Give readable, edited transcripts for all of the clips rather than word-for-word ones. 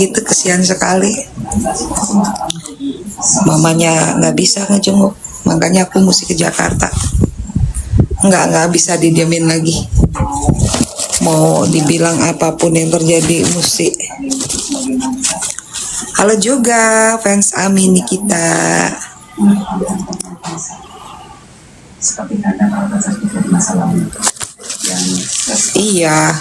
gitu, kesian sekali. Mamanya nggak bisa ngejenguk, makanya aku mesti ke Jakarta. Nggak bisa didiamin lagi. Mau dibilang apapun yang terjadi mesti. Halo juga fans Ami Nikita. Seperti Anda kalau terjadi masalah yang iya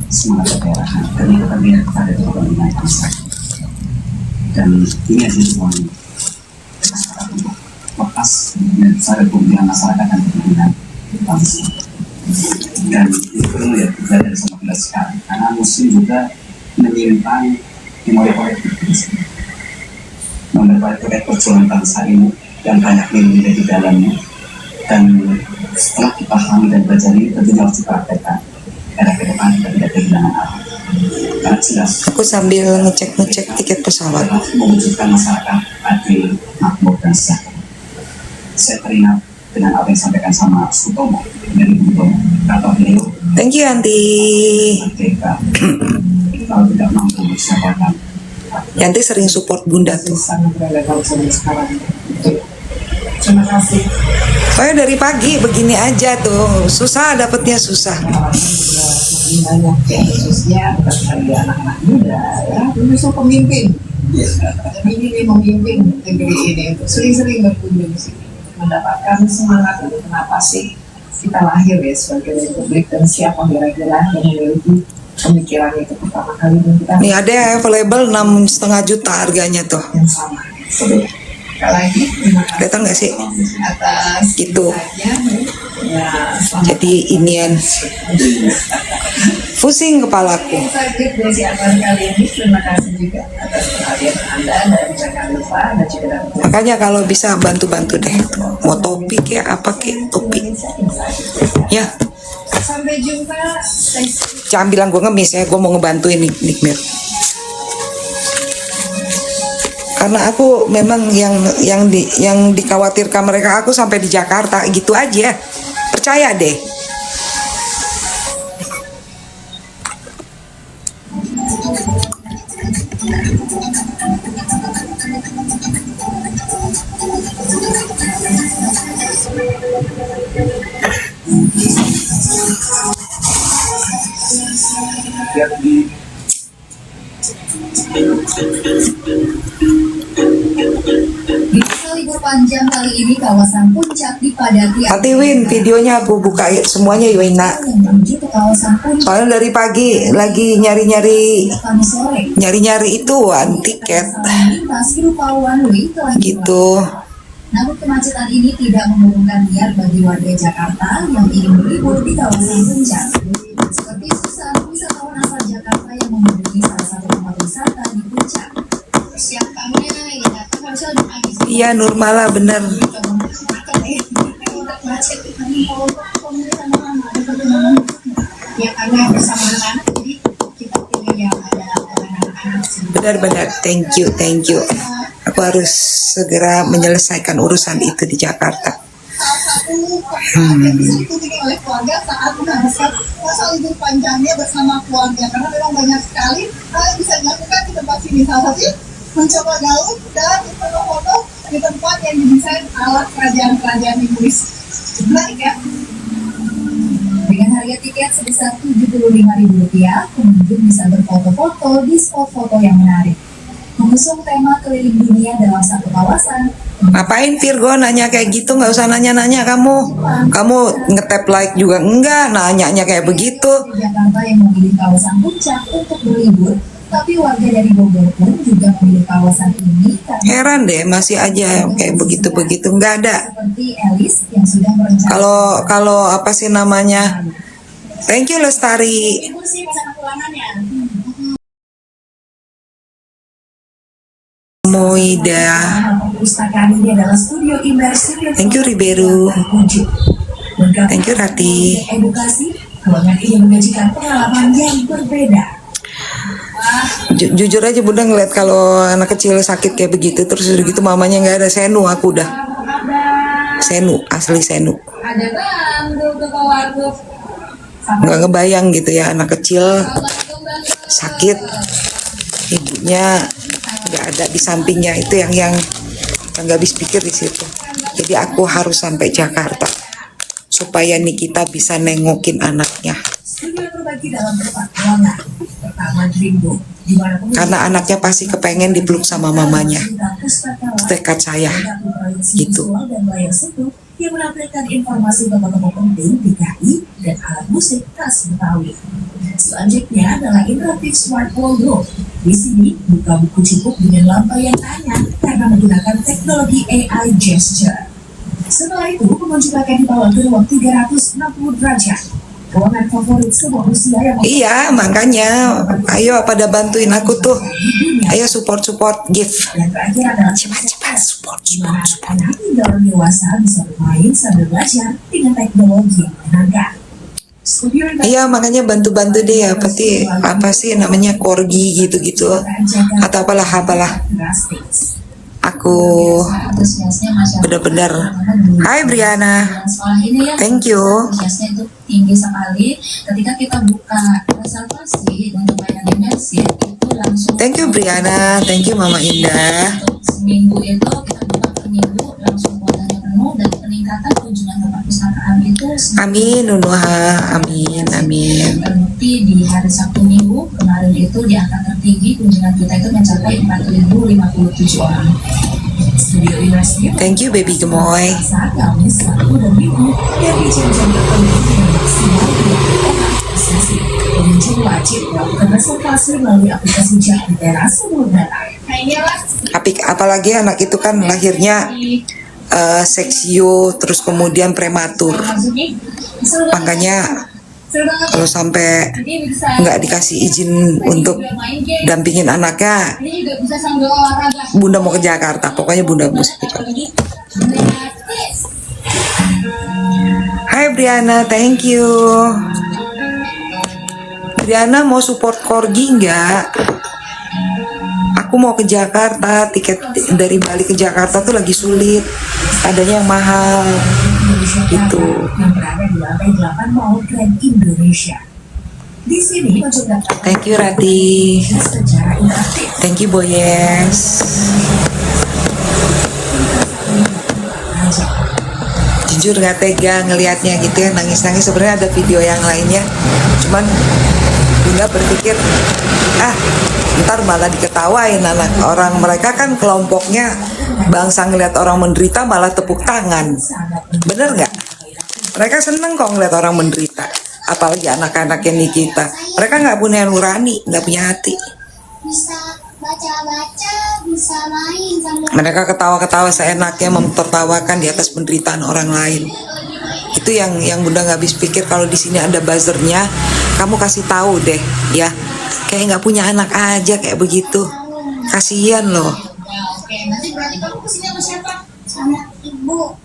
semangat keperahan dan itu kan tidak kepada korban yang besar dan ini adalah semuanya masyarakat untuk lepas dan sadar kemudian masyarakat dan kemudian bangsa dan itu perlu ya kita dari sama kita sekarang karena muslim juga menyimpan memori kolektif memori kolektif perjuangan bangsa ini yang banyak nilai di dalamnya dan setelah dipahami dan belajar ini tentunya harus dipraktekkan karena ke depan kita tidak kehilangan arah karena jelas aku sambil ngecek tiket pesawat mewujudkan masyarakat adil, makmur dan sejahtera. Saya teringat dengan apa yang disampaikan sama Sutomo dari Butomo kata beliau thank you Yanti. Merdeka kalau tidak mampu siapakan Yanti sering support bunda tuh. sangat relevan sampai sekarang. Terima kasih. Soalnya dari pagi begini aja tuh, susah dapetnya susah. Banyak ya khususnya bagi anak-anak muda ya termasuk pemimpin. Jadi ini memimpin negeri ini untuk sering-sering berkunjung sih mendapatkan semangat untuk kenapa sih kita lahir ya sebagai republik dan siapa kira-kira yang memiliki pemikiran itu pertama kali dan kita Nih ada yang available 6,5 juta harganya tuh. yang sama. Sekali lagi terima kasih Datang nggak sih? atas Gitu. ya, Jadi inian pusing kepalaku. Insight Desi Anwar kali ini terima kasih juga atas perhatian Anda dan jangan lupa Anda juga dapat Makanya kalau bisa bantu-bantu deh. Mau topi kayak apa kayak topi. Ya, sampai jumpa. jangan bilang gue ngemis ya, gue mau ngebantuin Nikmir. Karena aku memang yang dikhawatirkan mereka aku sampai di Jakarta gitu aja. Percaya deh. Di masa libur panjang kali ini kawasan Puncak dipadati Nanti Win videonya aku buka semuanya Wina. yang menuju ke kawasan Puncak Soalnya dari pagi lagi nyari-nyari Kami sore. ituan tiket Lintas berupa one way telah gitu. namun kemacetan ini tidak mengurungkan niat bagi warga Jakarta yang ingin berlibur di kawasan Puncak. Seperti Susan, wisatawan asal Jakarta yang memiliki salah satu tempat wisata di Puncak. Persiapannya yang datang harusnya lebih pagi. Iya Nurmala bener. Ya karena bersama anak, jadi kita pilih yang ada anak-anak. Benar-benar thank you. Aku harus segera menyelesaikan urusan itu di Jakarta. Yang bisa dikunjungi oleh keluarga saat menghabiskan masa libur panjangnya bersama keluarga karena memang banyak sekali hal yang bisa dilakukan di tempat sini. Salah satunya mencoba galuh dan foto-foto di tempat yang didesain ala kerajaan-kerajaan Inggris. Menarik ya? Dengan harga tiket sebesar Rp75.000, pengunjung bisa berfoto-foto di spot foto yang menarik. Mengusung tema keliling dunia dalam satu kawasan. Ngapain Virgo nanya kayak gitu? Nggak usah nanya-nanya kamu ngetap like juga enggak, nanyanya kayak begitu. Di Jakarta yang memilih kawasan Puncak untuk berlibur, tapi warga dari Bogor pun juga memilih kawasan ini karena Heran deh masih aja kayak begitu-begitu, nggak ada. seperti Elis yang sudah merencanakan Kalau apa sih namanya? Thank you Lestari. kursi pesanan pulangannya. Moida. Perpustakaan ini adalah studio imersif yang Thank you Riberu. berkunjung. Thank you Rati. Edukasi, ruangan ini menyajikan pengalaman yang berbeda. Jujur aja bunda ngeliat kalau anak kecil sakit kayak begitu terus udah gitu mamanya nggak ada, senu aku udah. Senu, asli senu. Ada bang, tuh ke warung. Nggak ngebayang gitu ya anak kecil Assalamualaikum, Bang. sakit, ibunya nggak ada di sampingnya. Itu yang nggak habis pikir di situ. Jadi aku harus sampai Jakarta supaya Nikita bisa nengokin anaknya. Karena anaknya pasti kepengen dipeluk sama mamanya. Tekad saya gitu. Yang menampilkan informasi tokoh-tokoh penting DKI dan alat musik khas Betawi. Selanjutnya adalah interaktif smart wardrobe. Di sini buka buku cukup dengan lampu yang tanya karena menggunakan teknologi AI gesture. Setelah itu pengunjung akan dibawa ke ruang 360 derajat. Ruangan favorit semua usia yang Iya, makanya ayo pada bantuin aku tuh. Ayo support gift. dan terakhir adalah Cepat support. anak hingga orang dewasa bisa bermain sambil belajar dengan teknologi yang menyenangkan. Studio Iya, makanya bantu-bantu deh ya. Apa sih namanya corgi gitu-gitu atau apalah. Aku benar-benar. Hai Briana. Sekolah ini ya, Thank you. antusiasnya itu tinggi sekali. Ketika kita buka reservasi untuk layanan membership itu langsung Thank you Briana. Thank you Mama Indah. untuk seminggu itu kita buka per minggu langsung kuotanya penuh dan peningkatan kunjungan ke perpustakaan itu Amin Nunuha. Amin. terbukti di hari Sabtu Minggu kemarin itu di angka tertinggi kunjungan kita itu mencapai 4.057 orang. Studio Immersive Thank you baby gemoy. saat Kamis, Sabtu, dan Minggu yang dijadikan penuh dengan maksimal 20 orang per sesi. Pengunjung wajib melakukan reservasi melalui aplikasi Jakti Teras sebelum datang. Apalagi anak itu kan lahirnya seksio terus kemudian prematur. Makanya kalau sampai nggak dikasih izin untuk dampingin anaknya, Ini juga bisa sambil olahraga. Bunda mau ke Jakarta. Pokoknya Bunda mesti ke Jakarta. Hai Briana, thank you. Briana mau support corgi nggak? Aku mau ke Jakarta, tiket dari Bali ke Jakarta tuh lagi sulit, adanya yang mahal gitu. Yang berada di lantai 8 Mall Grand Indonesia. Di sini pengunjung dapat Thank you Rati, secara interaktif. thank you Boyes. Jujur nggak tega ngelihatnya gitu ya, nangis-nangis. Sebenarnya ada video yang lainnya, cuman Bunda berpikir ntar malah diketawain anak orang. Mereka kan kelompoknya bangsa ngelihat orang menderita malah tepuk tangan, bener nggak? Mereka seneng kok ngeliat orang menderita, apalagi anak-anaknya Nikita. Mereka nggak punya nurani, nggak punya hati. Bisa baca-baca, bisa main sambil Mereka ketawa-ketawa seenaknya, memtertawakan di atas penderitaan orang lain. Itu yang Bunda nggak habis pikir. Kalau di sini ada buzzernya, kamu kasih tahu deh ya. Kayak nggak punya anak aja kayak begitu. Kasihan loh. Oke, nanti berarti kamu kesini sama siapa? Sama ibu.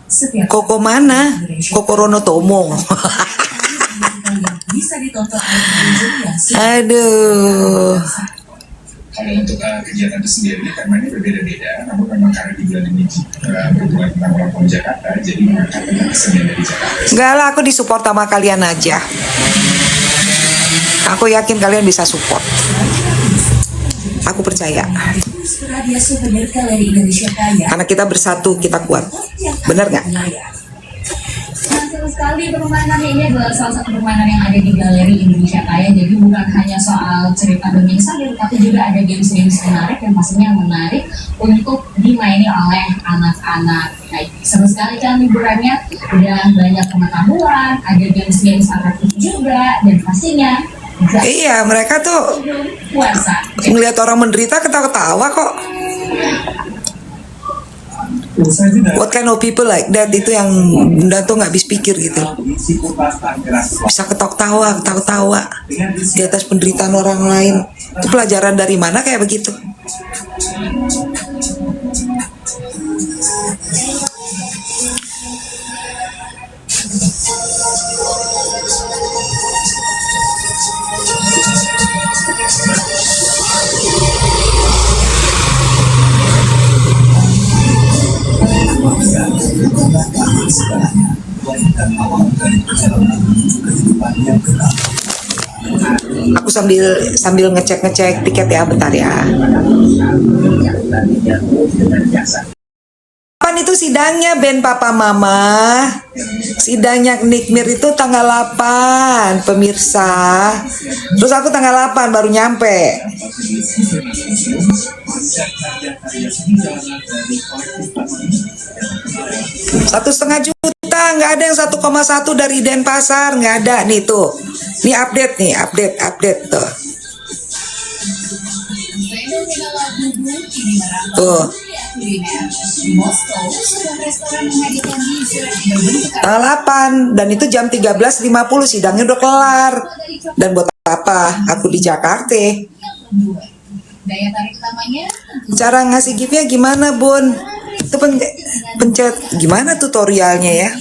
Setiap Koko mana? Koko Ronotomo. bisa ditonton oleh pengunjung yang Aduh. Kalau untuk kegiatan itu sendiri, temanya berbeda-beda, namun memang karena di bulan ini berhubungan tentang ulang tahun Jakarta, jadi mengangkat tentang kesenian dari Jakarta. Enggak lah, aku disupport sama kalian aja. Aku yakin kalian bisa support. Aku percaya. Radia Souvenir Galeri Indonesia Kaya. Karena kita bersatu, kita kuat. Bener nggak? seru sekali permainan ini adalah salah satu permainan yang ada di Galeri Indonesia Kaya. Jadi bukan hanya soal cerita dongeng saja, tapi juga ada games-games menarik yang pastinya menarik untuk dimaini oleh anak-anak. Nah, seru sekali kan liburannya, udah banyak pengetahuan, ada games-games atraktif juga, dan pastinya Iya, mereka tuh puasa. ngelihat orang menderita ketawa-ketawa kok. What kind of people like that, itu yang Bunda tuh nggak habis pikir gitu. Bisa ketawa-tawa di atas penderitaan orang lain. Itu pelajaran dari mana kayak begitu? Aku sambil ngecek tiket ya, bentar ya. Kapan itu sidangnya Ben Papa Mama? Sidangnya Nikmir itu tanggal 8 pemirsa. Terus aku tanggal 8 baru nyampe. 1,5 juta, nggak ada yang 1,1 dari Denpasar, nggak ada nih tuh. Ini update tuh. Tuh. Tanggal 8 dan itu jam 13.50 sidangnya udah kelar. Dan buat apa? Aku di Jakarta. Daya tarik utamanya Cara ngasih giftnya gimana, Bun? Itu pencet gimana tutorialnya ya?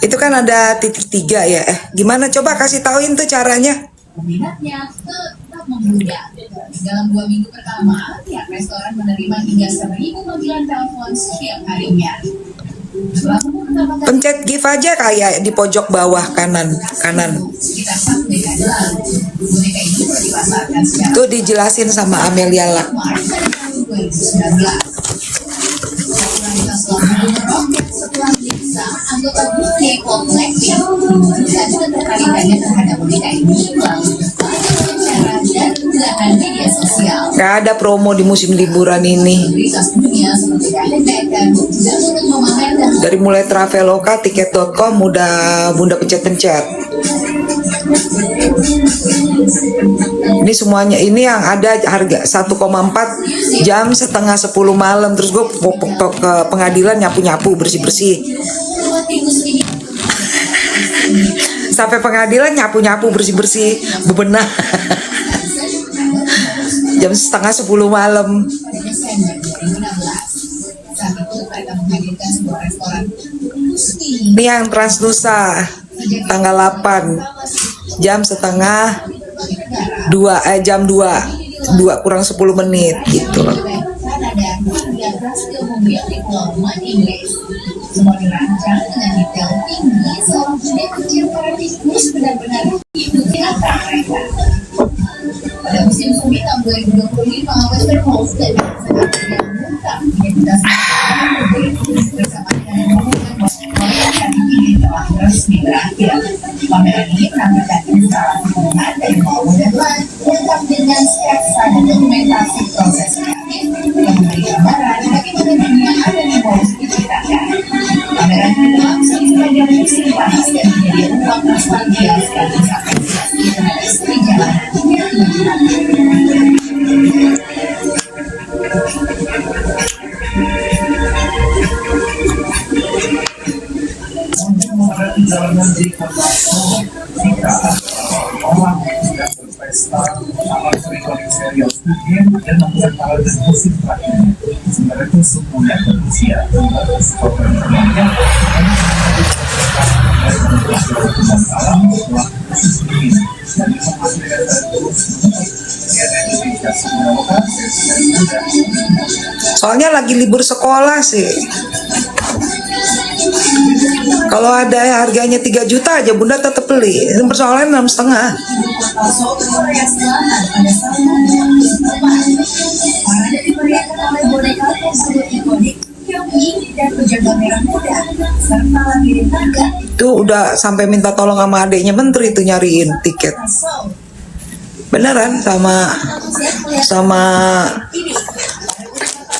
Itu kan ada titik 3 ya. Gimana, coba kasih tauin tuh caranya. peminatnya tetap membludak. Dalam 2 minggu pertama, pihak restoran menerima hingga 1.000 panggilan telepon setiap harinya. Setelah pertama kali Pencet gift aja kayak di pojok bawah kanan. sekitar 4 dekade lalu, boneka ini mulai dipasarkan secara Tuh dijelasin sama Amelia Lak. Maret tahun 2019. Popularitas lagu meroket setelah Lisa, anggota grup K-pop Blackpink, menunjukkan ketertarikannya terhadap boneka ini melalui berbagai cara dan unggahan media sosial. Gak ada promo di musim liburan ini. Selebritas dunia seperti David Beckham juga untuk memamerkan Dari mulai Traveloka, tiket.com udah Bunda pencet-pencet. Ini semuanya, ini yang ada harga 1,4 jam setengah 10 malam. Terus gue ke pengadilan nyapu-nyapu, bersih-bersih. Sampai pengadilan nyapu-nyapu, bersih-bersih, bebenah. Jam setengah 10 malam. Desember 2016. Saat itu mereka menghadirkan sebuah restoran Ini yang Transnusa tanggal 8 jam setengah 2 jam 2 kurang 10 menit gitu loh. Kanada hingga kastil mobil di Pulau Man, Inggris. Semua dirancang dengan detail tinggi seolah budaya kecil para tikus benar-benar hidup di antara mereka. Pada musim semi tahun 2025, Western Coast dan yang mengungkap identitas bersama dengan mengumumkan bahwa proyek kali ini telah resmi berakhir. Pameran ini menampilkan instalasi bunga dari Mall Modern Land lengkap dengan sketsa dan dokumentasi proses kreatif yang memberi gambaran bagaimana dunia ada di Mall diciptakan. Pameran ini berlangsung sepanjang musim panas dan menjadi ruang nostalgia sekaligus apresiasi terhadap seni jalanan yang Untuk memadati jalanan di kota Solo, jika orang yang sedang berpesta akan sering serius mungkin dan membuat hal dan musik terakhir sebenarnya itu suku yang berusia program temannya dan alam telah ini dan sempat dilihat terus ya Indonesia semua lokasi dan juga Soalnya lagi libur sekolah sih. Kalau ada harganya 3 juta aja Bunda tetap beli. Ini persoalannya 6,5. Seoul, Korea Selatan pada tahun 2004. Parade dimeriahkan oleh boneka tersebut ikonik, Hyungi dan penjaga merah muda, serta labirin naga. Tuh udah sampai minta tolong sama adiknya menteri tuh nyariin tiket. Seoul. Beneran sama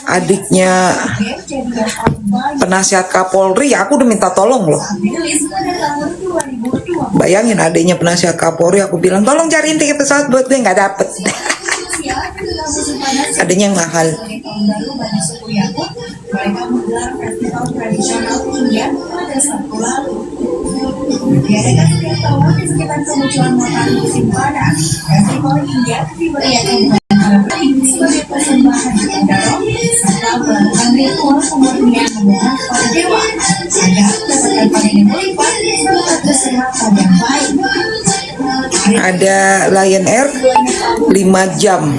adiknya penasihat Kapolri, aku udah minta tolong loh. Rilis pada tahun 2020. Bayangin adiknya penasihat Kapolri, aku bilang tolong cariin tiket pesawat buat gue, nggak dapet. Usia menjelang musim panas Adanya yang mahal. sebagai tahun baru bagi suku Yakut, mereka menggelar festival tradisional India pada Sabtu lalu. Diadakan setiap tahun di sekitar kemunculan matahari musim panas, festival India dimeriahkan dengan harapin sebagai persembahan kepada roh serta melakukan ritual pemurnian memohon kepada dewa agar mendapatkan panen yang melimpah serta kesehatan yang baik. Ada Lion Air 5 jam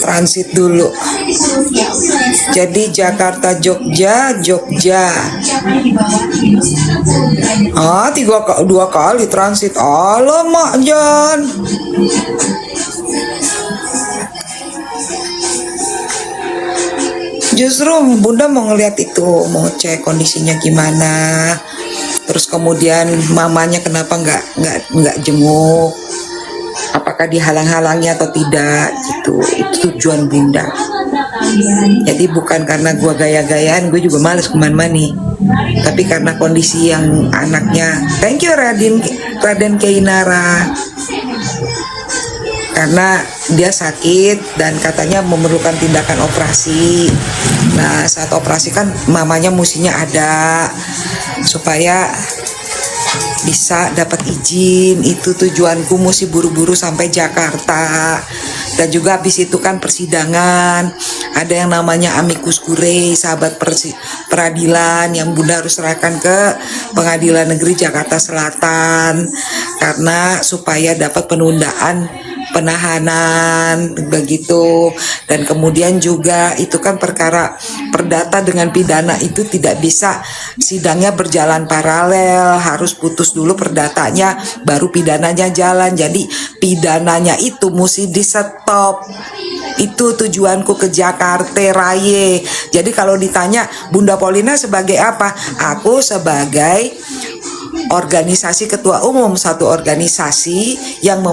transit dulu. Di Rusia, wilayah Jadi Jakarta Jogja Jogja. Ah, dua kali transit. Alamak Jan. Justru Bunda mau ngeliat itu, mau cek kondisinya gimana. Terus kemudian mamanya kenapa nggak jenguk? Apakah dihalang-halangi atau tidak gitu. Itu tujuan Bunda. Jadi bukan karena gua gaya-gayaan, gue juga males kemana-mana nih. Tapi karena kondisi yang anaknya. Thank you Raden Keinara. Karena dia sakit dan katanya memerlukan tindakan operasi. Nah saat operasi kan mamanya mestinya ada supaya bisa dapat izin. Itu tujuanku, mesti buru-buru sampai Jakarta. Dan juga habis itu kan persidangan, ada yang namanya amicus curiae, sahabat peradilan yang Bunda harus serahkan ke Pengadilan Negeri Jakarta Selatan karena supaya dapat penundaan penahanan begitu. Dan kemudian juga itu kan perkara perdata dengan pidana itu tidak bisa sidangnya berjalan paralel, harus putus dulu perdatanya baru pidananya jalan. Jadi pidananya itu mesti di stop. Itu tujuanku ke Jakarta Raya. Jadi kalau ditanya Bunda Paulina sebagai apa? Aku sebagai organisasi ketua umum satu organisasi yang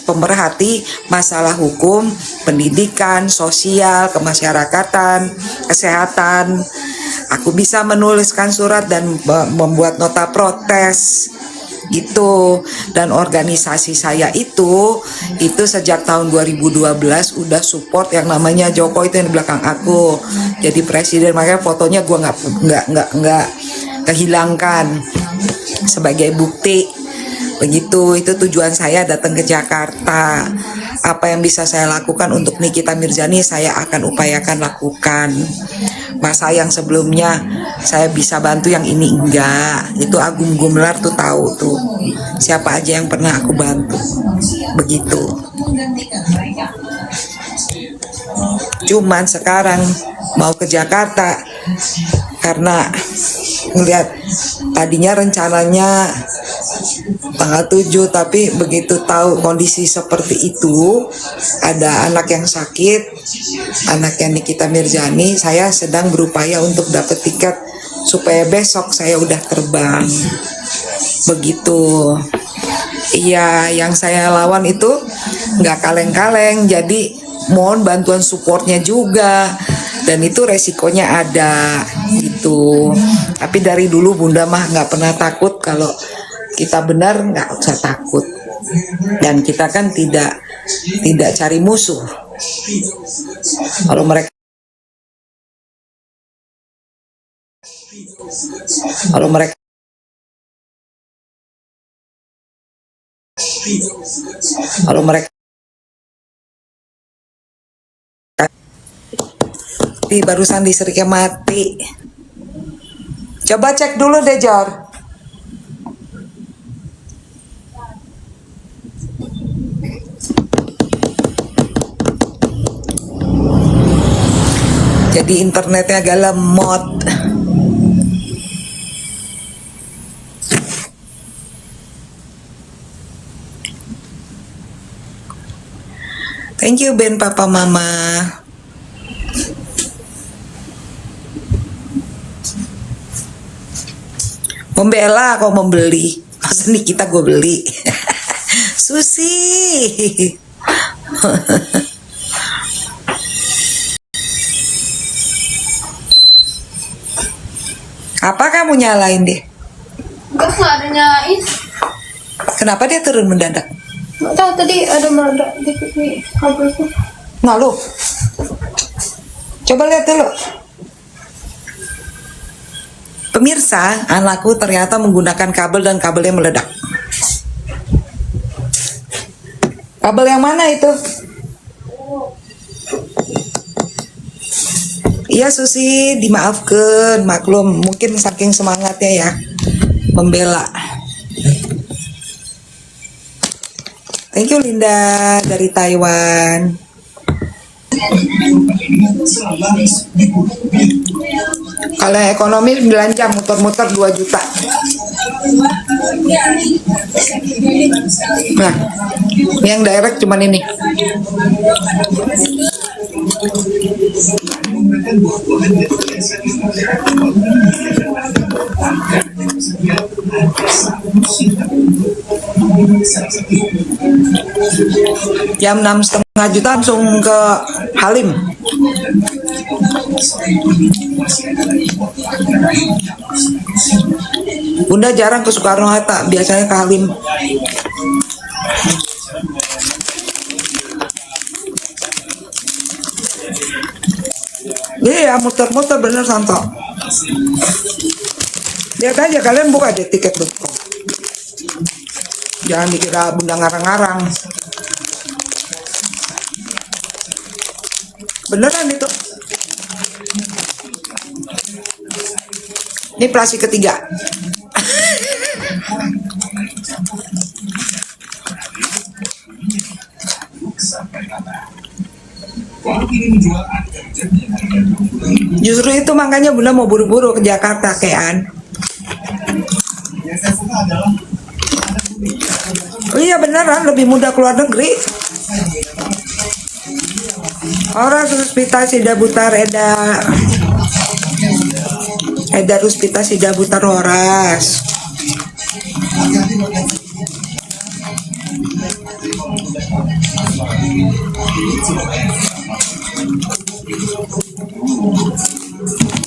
pemerhati masalah hukum, pendidikan, sosial, kemasyarakatan, kesehatan. Aku bisa menuliskan surat dan membuat nota protes gitu. Dan organisasi saya itu sejak tahun 2012 udah support yang namanya Joko, itu yang di belakang aku jadi presiden, makanya fotonya gue nggak kehilangkan sebagai bukti begitu. Itu tujuan saya datang ke Jakarta. Apa yang bisa saya lakukan untuk Nikita Mirzani saya akan upayakan lakukan. Masa yang sebelumnya saya bisa bantu, yang ini enggak. Itu Agung Gumelar tuh tahu tuh siapa aja yang pernah aku bantu begitu. Cuman sekarang mau ke Jakarta karena ngelihat tadinya rencananya tanggal 7, tapi begitu tahu kondisi seperti itu, ada anak yang sakit, anaknya Nikita Mirzani, saya sedang berupaya untuk dapat tiket supaya besok saya udah terbang begitu. Iya, yang saya lawan itu nggak kaleng-kaleng, jadi mohon bantuan supportnya juga. Dan itu resikonya ada gitu. Tapi dari dulu Bunda mah nggak pernah takut. Kalau kita benar nggak usah takut. Dan kita kan tidak cari musuh. Kalau mereka barusan listriknya mati. Coba cek dulu deh Jor. Jadi internetnya agak lemot. Thank you Ben Papa Mama. Membela kok membeli. Masa nih kita gue beli. Susi. Apa kamu nyalain deh? Gas nggak ada nyalain. Kenapa dia turun mendadak? Nggak tahu, tadi ada meledak dikit nih kabelnya. Nah lu, coba lihat dulu. Pemirsa, anakku ternyata menggunakan kabel dan kabelnya meledak. Kabel yang mana itu? Iya Susi, dimaafkan, maklum, mungkin saking semangatnya ya membela. Thank you Linda dari Taiwan. Kalau yang ekonomi 9 jam muter-muter 2 juta. Nah, yang direct cuman ini. Jam 6,5 juta langsung ke Halim. Bunda jarang ke Soekarno Hatta, biasanya ke Halim. Iya, muter-muter bener Santo. Lihat aja, kalian buka deh tiket.com. Jangan dikira Bunda ngarang-ngarang. Beneran itu. Ini pelasi ketiga. Justru itu makanya Bunda mau buru-buru ke Jakarta, Kean. Oh iya beneran, lebih mudah keluar negeri. Orang Ruspita Sida Butar Eda Ruspita Sida Butar Horas.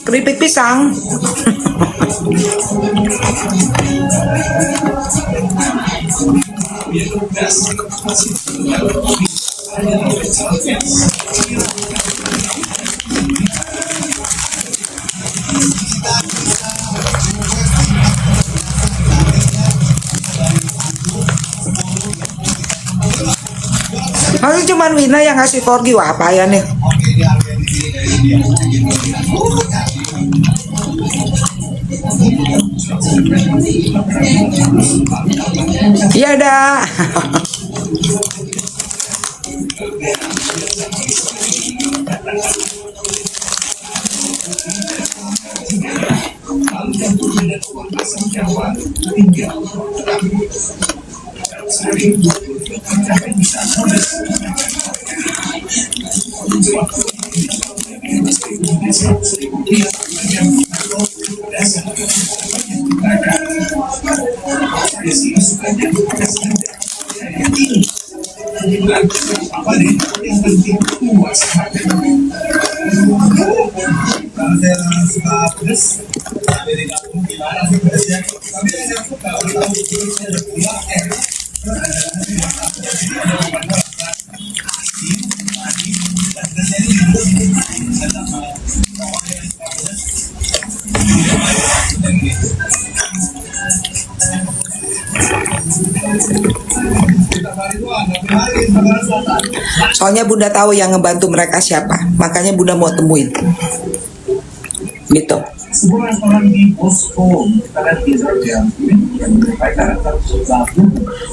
Keripik pisang. Masih cuman Wina yang ngasih korgi, wah apa ya nih? Iya dah. Soalnya Bunda tahu yang ngebantu mereka siapa, makanya Bunda mau temuin. Gitu. Sebuah restoran di Moskow menciptakan dessert yang unik yang menyerupai karakter lagu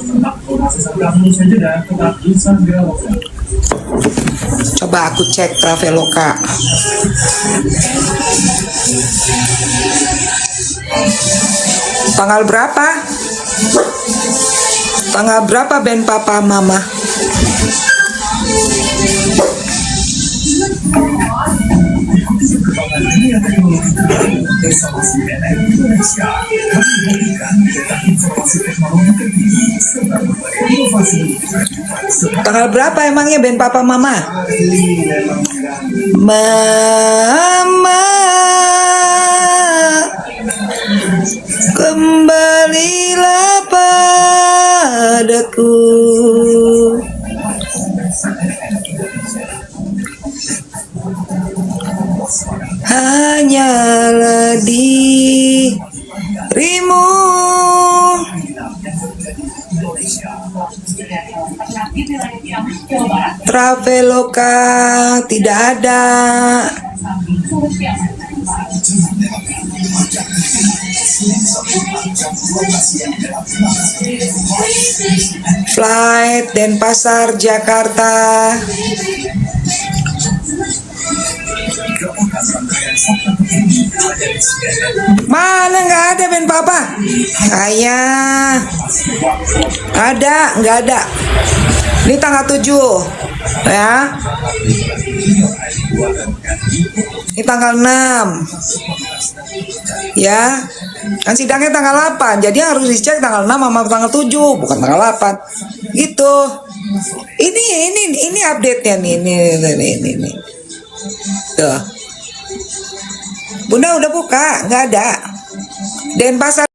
tentang formasi kamu saja dan tetap bisa dilakukan. Coba aku cek Traveloka. Tanggal berapa? Tanggal berapa band Papa Mama? Bersama CNN Indonesia, kami memberikan cetak informasi teknologi terkini serta berbagai inovasi. Tanggal berapa emangnya band Papa Mama? Mama, kembalilah padaku. Hanyalah dirimu. Traveloka tidak ada. Flight Denpasar Jakarta. Mana nggak ada Ben Papa? Ayah. Ada, nggak ada. Ini tanggal 7 ya. Ini tanggal 6 ya. Kan sidangnya tanggal 8. Jadi harus dicek tanggal 6 sama tanggal 7, bukan tanggal 8. Gitu. Ini update-nya nih. Ini. Tuh. Bunda udah buka, nggak ada. Denpasar